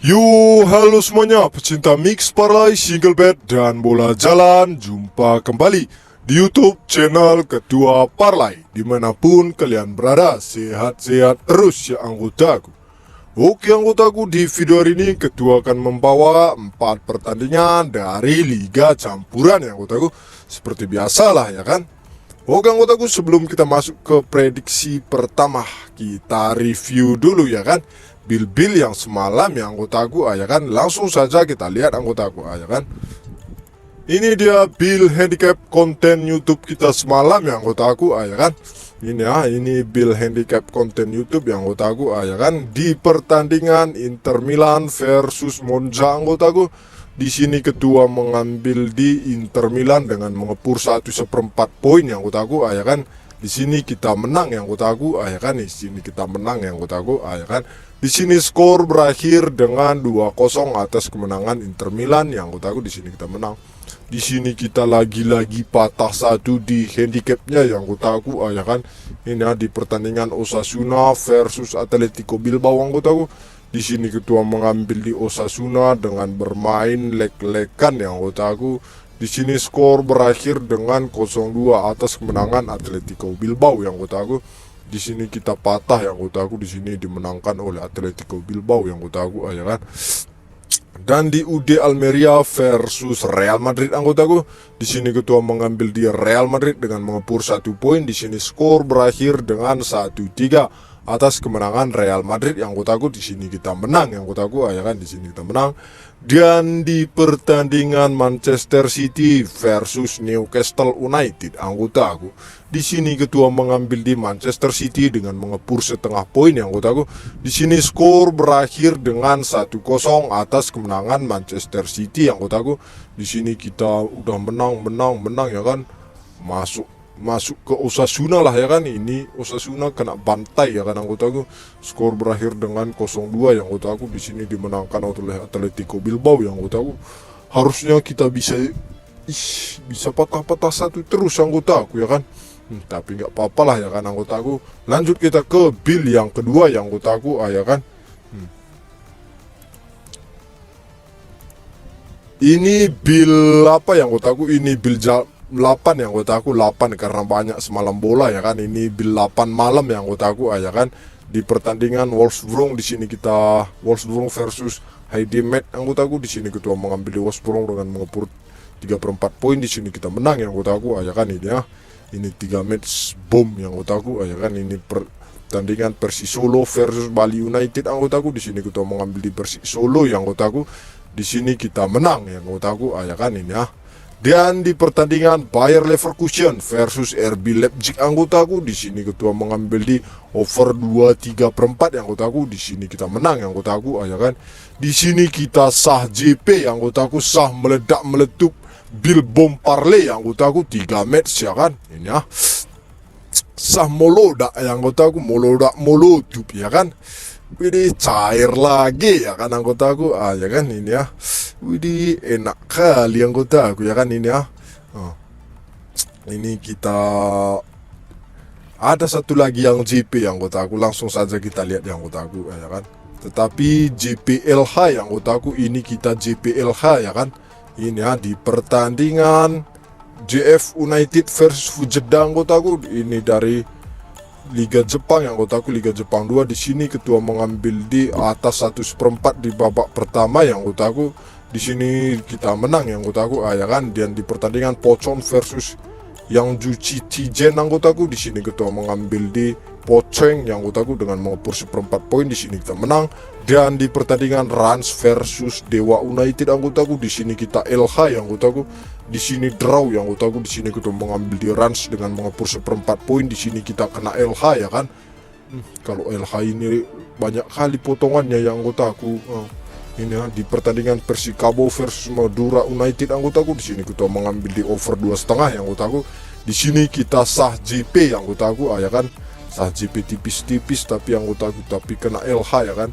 Yo, halo semuanya, pecinta mix parlay, single bet, dan bola jalan. Jumpa kembali di YouTube channel Ketua Parlay. Dimanapun kalian berada, sehat-sehat terus ya anggotaku. Oke anggotaku, di video hari ini Ketua akan membawa 4 pertandingan dari Liga Campuran ya anggotaku. Seperti biasalah ya kan. Oke anggotaku, sebelum kita masuk ke prediksi pertama, kita review dulu ya kan bil-bil yang semalam ya anggotaku ya kan. Langsung saja kita lihat anggotaku ya kan. Ini dia bil handicap konten YouTube kita semalam ya anggotaku ya kan. Ini bil handicap konten YouTube yang anggotaku ya kan, di pertandingan Inter Milan versus Monza anggotaku. Di sini Ketua mengambil di Inter Milan dengan mengepur 1/4 poin yang anggotaku ya kan. Di sini kita menang yang anggotaku ya kan. Di sini kita menang yang anggotaku ya kan. Di sini skor berakhir dengan 2-0 atas kemenangan Inter Milan yang anggotaku. Di sini kita menang. Di sini kita lagi-lagi patah satu di handicapnya yang anggotaku ya kan. Ini di pertandingan Osasuna versus Atletico Bilbao anggotaku. Di sini Ketua mengambil di Osasuna dengan bermain leg-legan yang anggotaku. Di sini skor berakhir dengan 0-2 atas kemenangan Atletico Bilbao yang anggotaku. Di sini kita patah yang anggotaku. Di sini dimenangkan oleh Atletico Bilbao yang anggotaku ya kan. Dan di UD Almeria versus Real Madrid anggotaku. Di sini Ketua mengambil di Real Madrid dengan mengepur 1 poin. Di sini skor berakhir dengan 1-3 atas kemenangan Real Madrid yang anggotaku. Di sini kita menang yang anggotaku ya kan. Di sini kita menang. Dan di pertandingan Manchester City versus Newcastle United anggotaku. Di sini Ketua mengambil di Manchester City dengan mengepur 1/2 poin yang anggotaku. Di sini skor berakhir dengan 1-0 atas kemenangan Manchester City yang anggotaku. Di sini kita udah menang ya kan. Masuk ke Osasuna lah ya kan. Ini Osasuna kena bantai ya kan anggotaku. Skor berakhir dengan 0-2 yang anggotaku. Di sini dimenangkan oleh Atletico Bilbao yang anggotaku. Harusnya kita bisa patah-patah satu terus anggotaku ya kan. Tapi nggak apa-apa lah ya kan anggotaku. Lanjut kita ke bil yang kedua yang anggotaku ya kan. Ini bil apa yang anggotaku? Ini bil 8 yang anggotaku, 8 karena banyak semalam bola ya kan. Ini bil 8 malam yang anggotaku ya kan. Di pertandingan Wolfsburg, di sini kita Wolfsburg versus Heidemet anggotaku. Di sini Ketua mengambil di Wolfsburg dengan mengepur 3/4 poin. Di sini kita menang yang anggotaku ya kan. Ini 3 match bom yang anggotaku ya kan. Ini pertandingan Persis Solo versus Bali United anggotaku. Di sini Ketua mengambil di Persis Solo yang anggotaku. Di sini kita menang yang anggotaku ya kan Dan di pertandingan Bayer Leverkusen versus RB Leipzig anggotaku. Di sini Ketua mengambil di over 2/3/4 yang anggotaku. Di sini kita menang yang anggotaku ya kan. Di sini kita sah JP yang anggotaku, sah meledak meletup bil bom parlay yang anggotaku 3 match ya kan. Sah molodak yang anggotaku, molotup ya kan. Widih cair lagi ya kan anggotaku ya kan Widih enak kali anggotaku ya kan Ini kita ada satu lagi yang JP yang anggotaku. Langsung saja kita lihat yang anggotaku ya kan. Tetapi JPLH yang anggotaku, ini kita JPLH ya kan. Di pertandingan JF United versus Fujedda anggotaku. Ini dari Liga Jepang yang anggotaku, Liga Jepang 2. Di sini Ketua mengambil di atas 1/4 di babak pertama yang anggotaku. Di sini kita menang yang anggotaku ya kan. Dan di pertandingan Pochon versus yang Juchi Tijen anggotaku. Di sini Ketua mengambil di Poceng yang anggotaku dengan mengepur 1/4 poin. Di sini kita menang. Dan di pertandingan Rans versus Dewa United anggotaku. Di sini kita LH yang anggotaku. Di sini draw yang anggotaku. Di sini Ketua mengambil di Rans dengan mengepur 1/4 poin. Di sini kita kena LH ya kan. Kalau LH ini banyak kali potongannya yang anggotaku. Di pertandingan Persikabo versus Madura United anggotaku. Di sini Ketua mengambil di over 2,5 yang anggotaku. Di sini kita sah JP yang anggotaku ya kan. Sah JP tipis-tipis tapi anggotaku kena LH ya kan.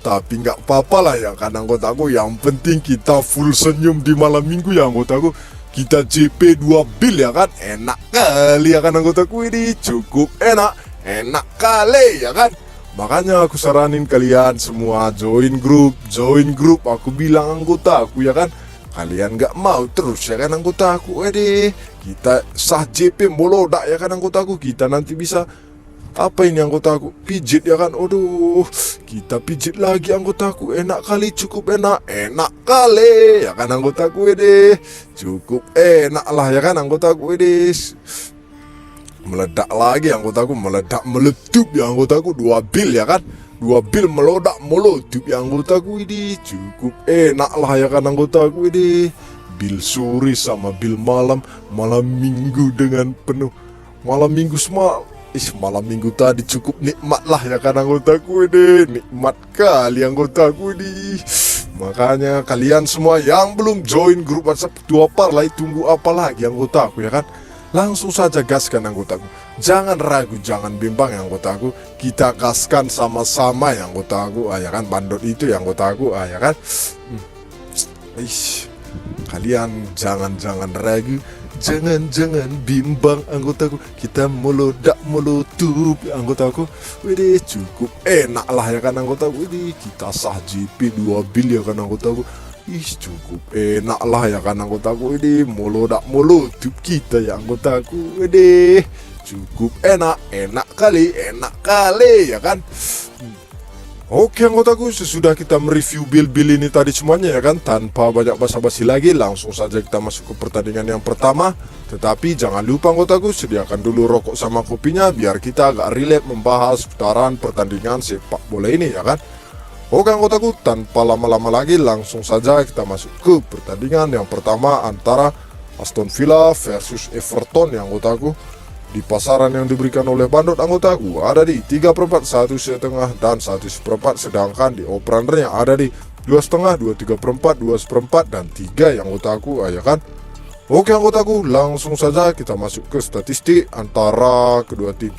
Tapi nggak apa-apa lah ya kan anggotaku. Yang penting kita full senyum di malam minggu ya anggotaku. Kita JP 2 bil ya kan. Enak kali ya kan anggotaku. Ini cukup enak kali ya kan. Makanya aku saranin kalian semua join grup. Aku bilang anggota aku ya kan. Kalian gak mau terus ya kan anggota aku. Kita sah JP molodak ya kan anggota aku. Kita nanti bisa apa ini anggota aku pijit ya kan. Aduh, kita pijit lagi anggota aku. Enak kali, cukup enak kali ya kan anggota aku. Cukup enak lah ya kan anggota aku. Meledak lagi anggotaku, meletup ya anggotaku, 2 bil ya kan, 2 bil meletup ya anggotaku ini. Cukup enak lah ya kan anggotaku ini. Bil sore sama bil malam minggu dengan penuh. Malam minggu tadi cukup nikmat lah ya kan anggotaku ini. Nikmat kali anggotaku ini. Makanya kalian semua yang belum join grup WhatsApp Ketua Parlay, tunggu apa lagi anggotaku ya kan. Langsung saja gaskan anggotaku. Jangan ragu, jangan bimbang ya anggotaku. Kita gaskan sama-sama ya anggotaku. Ya kan, bandot itu ya anggotaku. Ya kan. Kalian jangan ragu, jangan bimbang anggotaku. Kita melutup ya anggotaku. Cukup enak lah ya kan anggotaku. Kita sah JP 2 bil ya kan anggotaku. Cukup enak lah ya kan anggotaku ini. Melutup kita ya anggotaku ini. Cukup enak kali ya kan. Oke anggotaku, sesudah kita mereview bil-bil ini tadi semuanya ya kan, tanpa banyak basa-basi lagi, langsung saja kita masuk ke pertandingan yang pertama. Tetapi jangan lupa anggotaku, sediakan dulu rokok sama kopinya biar kita agak relate membahas putaran pertandingan sepak bola ini ya kan. Oke anggotaku, tanpa lama-lama lagi langsung saja kita masuk ke pertandingan yang pertama antara Aston Villa versus Everton ya anggotaku. Di pasaran yang diberikan oleh bandot anggotaku ada di 3/4, 1,5 dan 1/4, sedangkan di operandernya ada di 2,5, 2,3/4, 2,4 dan 3 yang anggotaku ya kan. Oke anggotaku, langsung saja kita masuk ke statistik antara kedua tim.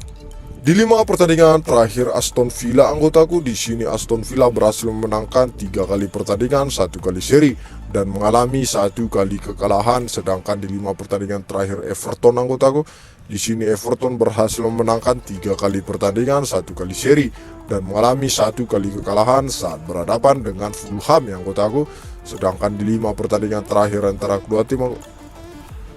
Di 5 pertandingan terakhir Aston Villa anggotaku, di sini Aston Villa berhasil memenangkan 3 kali pertandingan, 1 kali seri dan mengalami 1 kali kekalahan. Sedangkan di 5 pertandingan terakhir Everton anggotaku, di sini Everton berhasil memenangkan 3 kali pertandingan, 1 kali seri dan mengalami 1 kali kekalahan saat berhadapan dengan Fulham yang anggotaku. Sedangkan di 5 pertandingan terakhir antara kedua tim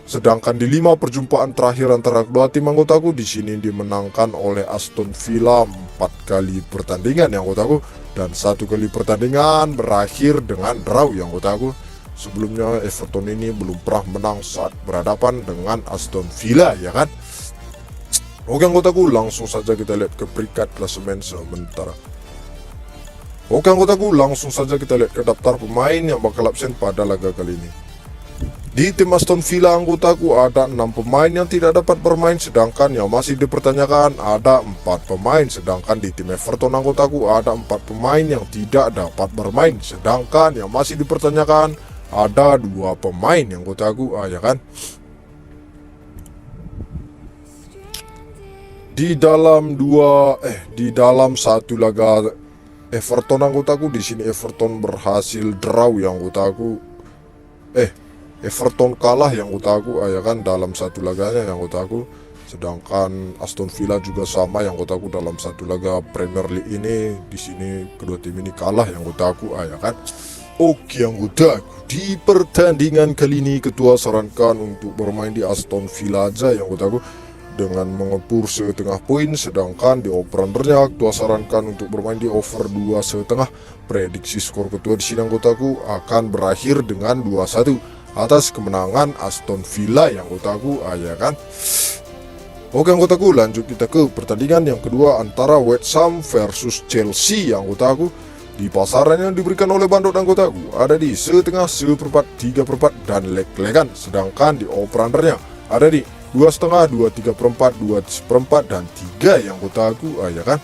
perjumpaan terakhir antara kedua tim anggotaku, di sini dimenangkan oleh Aston Villa 4 kali pertandingan yang anggotaku dan 1 kali pertandingan berakhir dengan draw yang anggotaku. Sebelumnya Everton ini belum pernah menang saat berhadapan dengan Aston Villa ya kan. Oke anggotaku, langsung saja kita lihat ke peringkat klasemen sementara. Oke anggotaku, langsung saja kita lihat ke daftar pemain yang bakal absen pada laga kali ini. Di tim Aston Villa anggotaku ada 6 pemain yang tidak dapat bermain, sedangkan yang masih dipertanyakan ada 4 pemain. Sedangkan di tim Everton anggotaku ada 4 pemain yang tidak dapat bermain, sedangkan yang masih dipertanyakan ada 2 pemain yang anggotaku ya kan. Di dalam satu laga Everton anggotaku, di sini Everton berhasil draw yang anggotaku. Everton kalah yang anggotaku ya kan dalam satu laganya yang anggotaku. Sedangkan Aston Villa juga sama yang anggotaku dalam satu laga Premier League ini. Di sini kedua tim ini kalah yang anggotaku ya kan. Oke anggotaku, di pertandingan kali ini ketua sarankan untuk bermain di Aston Villa aja yang anggotaku dengan mengepur setengah poin. Sedangkan di over-undernya ketua sarankan untuk bermain di over 2,5. Prediksi skor ketua di sini anggotaku akan berakhir dengan 2-1 atas kemenangan Aston Villa yang anggotaku ya kan. Oke anggotaku, lanjut kita ke pertandingan yang kedua antara West Ham versus Chelsea yang anggotaku. Di pasaran yang diberikan oleh bandot anggotaku ada di 1,5, 1/4, 3/4 dan leg-legan. Sedangkan di over-undernya ada di 2,5, 2,3/4, 2,4 dan 3 yang anggotaku ya kan.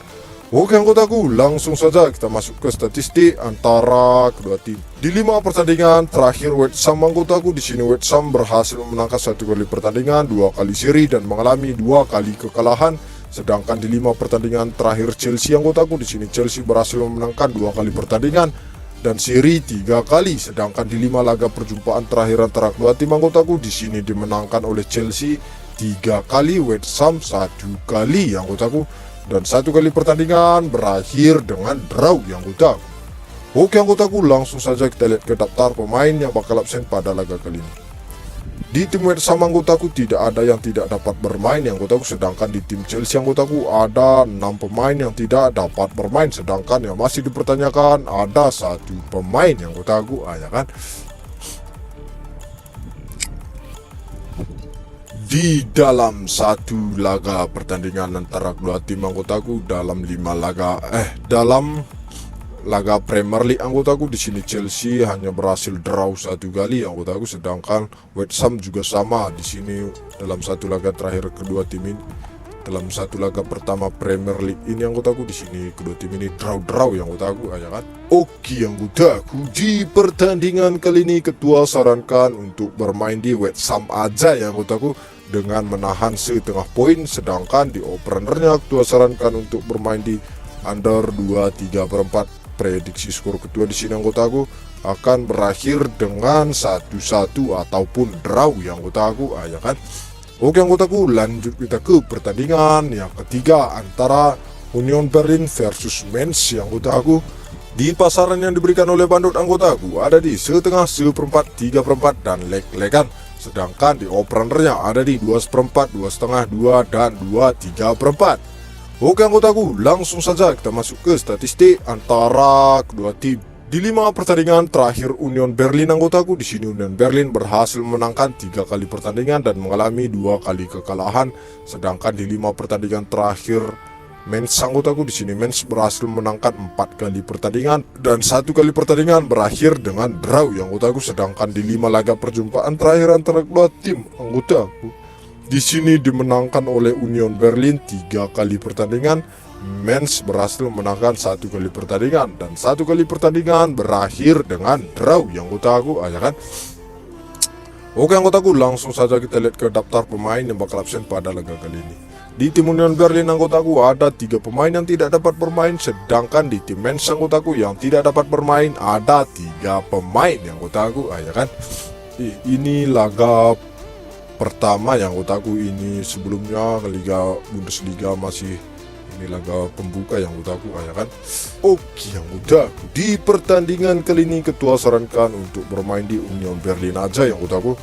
Oke anggotaku, langsung saja kita masuk ke statistik antara kedua tim. Di 5 pertandingan terakhir West Ham anggotaku, di sini West Ham berhasil memenangkan 1 kali pertandingan, 2 kali seri dan mengalami 2 kali kekalahan. Sedangkan di 5 pertandingan terakhir Chelsea anggotaku, di sini Chelsea berhasil memenangkan 2 kali pertandingan dan seri 3 kali. Sedangkan di 5 laga perjumpaan terakhir antara kedua tim anggotaku, di sini dimenangkan oleh Chelsea 3 kali, West Ham 1 kali anggotaku. dan satu kali pertandingan berakhir dengan draw yang anggotaku. Oke anggotaku, langsung saja kita lihat ke daftar pemain yang bakal absen pada laga kali ini. Di tim West Ham anggotaku tidak ada yang tidak dapat bermain yang anggotaku, sedangkan di tim Chelsea anggotaku ada 6 pemain yang tidak dapat bermain, sedangkan yang masih dipertanyakan ada 1 pemain yang anggotaku, ya kan. Di dalam satu laga pertandingan antara kedua tim anggotaku dalam laga Premier League anggotaku, di sini Chelsea hanya berhasil draw 1 kali anggotaku, sedangkan West Ham juga sama. Di sini dalam satu laga terakhir kedua tim ini, dalam satu laga pertama Premier League ini anggotaku, di sini kedua tim ini draw yang anggotaku, ya kan. Oke anggotaku, di pertandingan kali ini ketua sarankan untuk bermain di West Ham aja ya anggotaku, dengan menahan setengah poin, sedangkan di openernya ketua sarankan untuk bermain di under 2/3/4. Prediksi skor ketua di sini anggotaku akan berakhir dengan 1-1 ataupun draw yang anggotaku, ya kan. Oke anggotaku, lanjut kita ke pertandingan yang ketiga antara Union Berlin versus Mainz yang anggotaku. Di pasaran yang diberikan oleh bandot anggotaku ada di setengah, 1/4, 3/4 dan leg-legan, sedangkan di openernya ada di 2/4, 2/5, 2 dan 2/3/4. Oke anggotaku, langsung saja kita masuk ke statistik antara kedua tim. Di 5 pertandingan terakhir Union Berlin anggotaku, di sini Union Berlin berhasil memenangkan 3 kali pertandingan dan mengalami 2 kali kekalahan, sedangkan di 5 pertandingan terakhir Mainz anggotaku, di sini Mainz berhasil memenangkan 4 kali pertandingan dan 1 kali pertandingan berakhir dengan draw yang anggotaku, sedangkan di 5 laga perjumpaan terakhir antara kedua tim anggotaku, di sini dimenangkan oleh Union Berlin 3 kali pertandingan, Mainz berhasil memenangkan 1 kali pertandingan dan 1 kali pertandingan berakhir dengan draw yang anggotaku, ya kan. Oke anggotaku, langsung saja kita lihat ke daftar pemain yang bakal absen pada laga kali ini. Di tim Union Berlin anggotaku ada 3 pemain yang tidak dapat bermain, sedangkan di tim Mainz anggotaku yang tidak dapat bermain ada 3 pemain yang anggotaku, ya kan. Ini laga pertama yang anggotaku, ini sebelumnya Liga Bundesliga masih ini laga pembuka yang anggotaku, ya kan. Oke anggotaku, di pertandingan kali ini ketua sarankan untuk bermain di Union Berlin aja yang anggotaku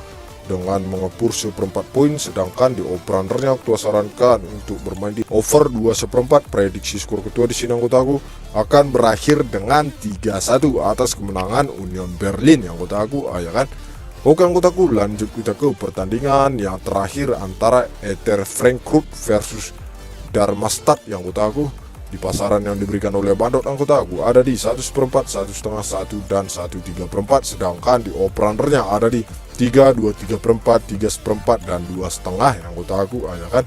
dengan mengepur 1/4 poin, sedangkan di openernya ketua sarankan untuk bermain di over 2/4. Prediksi skor ketua di sini anggotaku akan berakhir dengan 3-1 atas kemenangan Union Berlin yang anggotaku, ya kan. Oke anggotaku, lanjut kita ke pertandingan yang terakhir antara Eintracht Frankfurt versus Darmstadt yang anggotaku. Di pasaran yang diberikan oleh bandot anggotaku ada di 1/4, 1/5, 1 dan 1/3/4, sedangkan di openernya ada di 3, 2/3/4, 3/4 dan 2/5 yang anggotaku, ya kan.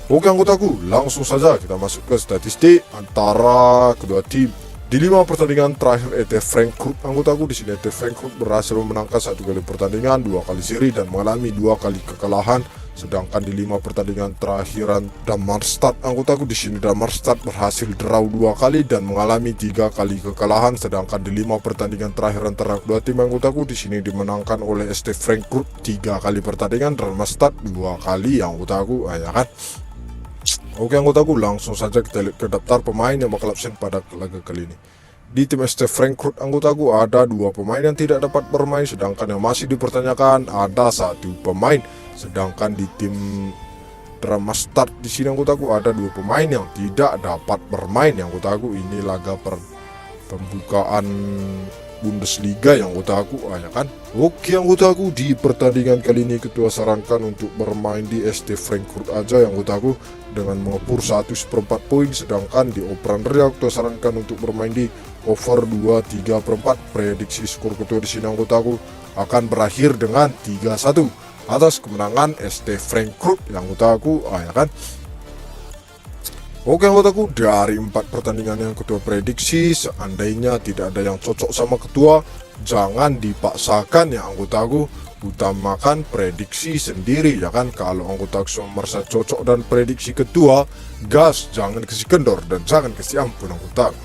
Oke anggotaku, langsung saja kita masuk ke statistik antara kedua tim. Di 5 pertandingan terakhir Eintracht Frankfurt anggotaku, di sini Eintracht Frankfurt berhasil memenangkan 1 kali pertandingan, 2 kali seri dan mengalami 2 kali kekalahan, sedangkan di 5 pertandingan terakhiran Darmstadt anggotaku, di sini Darmstadt berhasil draw 2 kali dan mengalami 3 kali kekalahan, sedangkan di 5 pertandingan terakhir antara kedua tim anggotaku, di sini dimenangkan oleh Eintracht Frankfurt 3 kali pertandingan, Darmstadt 2 kali yang anggotaku, ya kan. Oke anggotaku, langsung saja kita lihat ke daftar pemain yang bakal absen pada laga kali ini. Di tim Eintracht Frankfurt anggotaku ada 2 pemain yang tidak dapat bermain, sedangkan yang masih dipertanyakan ada 1 pemain. Sedangkan di tim Darmstadt di sini anggotaku ada 2 pemain yang tidak dapat bermain yang anggotaku. Ini laga pembukaan Bundesliga yang anggotaku, ya kan. Oke anggotaku, di pertandingan kali ini ketua sarankan untuk bermain di Eintracht Frankfurt aja yang anggotaku dengan mengepur 1/4 poin, sedangkan di openernya ketua sarankan untuk bermain di over 2/3/4. Prediksi skor ketua di sini anggotaku akan berakhir dengan 3-1 atas kemenangan Eintracht Frankfurt yang anggotaku, ya kan. Oke anggotaku, dari 4 pertandingan yang ketua prediksi, seandainya tidak ada yang cocok sama ketua, jangan dipaksakan ya anggotaku, utamakan prediksi sendiri, ya kan. Kalau anggotaku merasa cocok dan prediksi ketua, gas, jangan kasih kendor dan jangan kasih ampun anggotaku.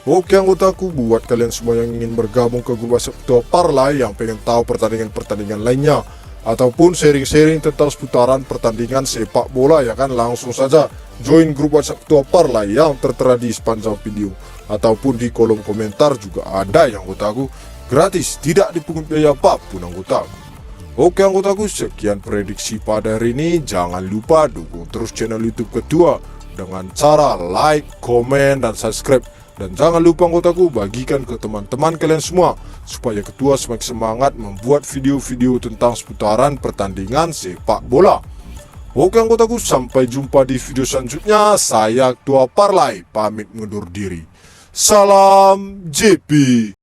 Oke anggotaku, buat kalian semua yang ingin bergabung ke grup WhatsApp ketua Parlay yang pengen tahu pertandingan-pertandingan lainnya, ataupun sharing-sharing tentang seputaran pertandingan sepak bola ya kan, langsung saja join grup WhatsApp Ketua Parlay yang tertera di sepanjang video, ataupun di kolom komentar juga ada yang anggotaku, gratis, tidak dipungut biaya apapun anggotaku. Oke anggotaku, sekian prediksi pada hari ini. Jangan lupa dukung terus channel YouTube Ketua dengan cara like, komen, dan subscribe. Dan jangan lupa anggotaku, bagikan ke teman-teman kalian semua supaya Ketua semakin semangat membuat video-video tentang seputaran pertandingan sepak bola. Oke anggotaku, sampai jumpa di video selanjutnya. Saya Ketua Parlay pamit mundur diri. Salam JP.